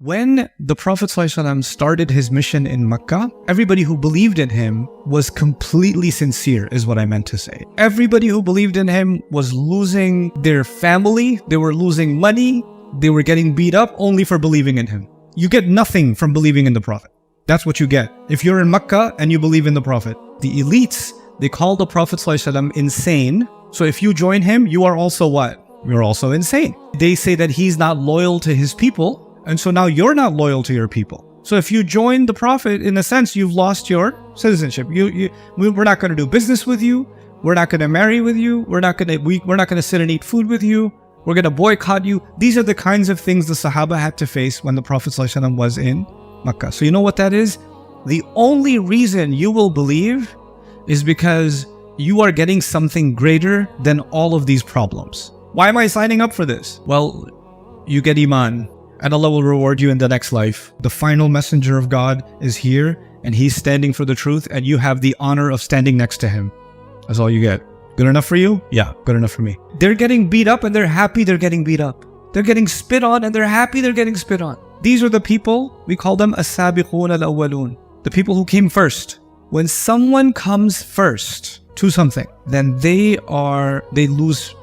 When the Prophet ﷺ started his mission in Mecca, everybody who believed in him was completely sincere, is what I meant to say. Everybody who believed in him was losing their family, they were losing money, they were getting beat up only for believing in him. You get nothing from believing in the Prophet. That's what you get. If you're in Mecca and you believe in the Prophet. The elites, they call the Prophet ﷺ insane. So if you join him, you are also what? You're also insane. They say that he's not loyal to his people. And so now you're not loyal to your people. So if you join the Prophet, in a sense, you've lost your citizenship. We're not going to do business with you. We're not going to marry with you. We're not going to sit and eat food with you. We're going to boycott you. These are the kinds of things the Sahaba had to face when the Prophet ﷺ was in Mecca. So you know what that is? The only reason you will believe is because you are getting something greater than all of these problems. Why am I signing up for this? Well, you get Iman. And Allah will reward you in the next life. The final messenger of God is here and he's standing for the truth and you have the honor of standing next to him. That's all you get. Good enough for you? Yeah, good enough for me. They're getting beat up and they're happy they're getting beat up. They're getting spit on and they're happy they're getting spit on. These are the people, we call them as-sabiqun al-awwalun. The people who came first. When someone comes first to something, then they lose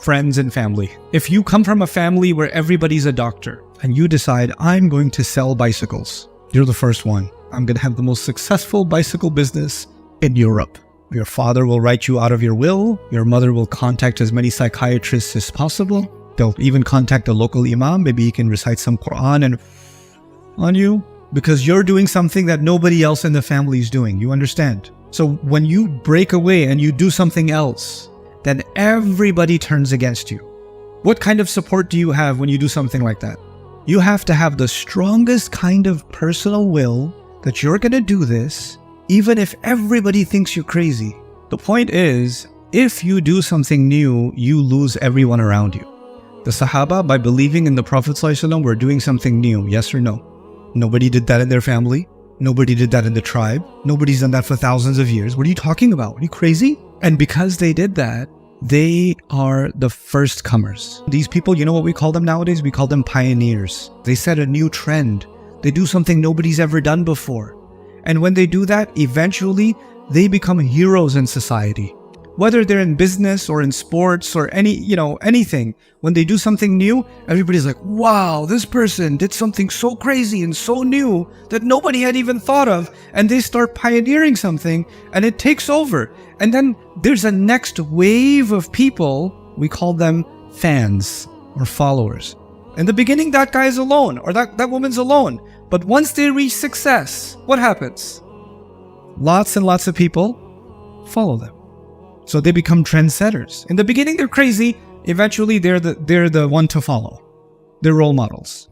friends and family. If you come from a family where everybody's a doctor, and you decide, I'm going to sell bicycles. You're the first one. I'm going to have the most successful bicycle business in Europe. Your father will write you out of your will. Your mother will contact as many psychiatrists as possible. They'll even contact a local imam. Maybe he can recite some Quran and on you. Because you're doing something that nobody else in the family is doing. You understand? So when you break away and you do something else, then everybody turns against you. What kind of support do you have when you do something like that? You have to have the strongest kind of personal will that you're going to do this, even if everybody thinks you're crazy. The point is, if you do something new, you lose everyone around you. The Sahaba, by believing in the Prophet ﷺ, were doing something new, yes or no? Nobody did that in their family. Nobody did that in the tribe. Nobody's done that for thousands of years. What are you talking about? Are you crazy? And because they did that, they are the first comers. These people, you know what we call them nowadays? We call them pioneers. They set a new trend. They do something nobody's ever done before. And when they do that, eventually they become heroes in society. Whether they're in business or in sports or anything, when they do something new, everybody's like, wow, this person did something so crazy and so new that nobody had even thought of. And they start pioneering something and it takes over. And then there's a next wave of people, we call them fans or followers. In the beginning, that guy is alone or that woman's alone. But once they reach success, what happens? Lots and lots of people follow them. So they become trendsetters. In the beginning, they're crazy. Eventually, they're the one to follow. They're role models.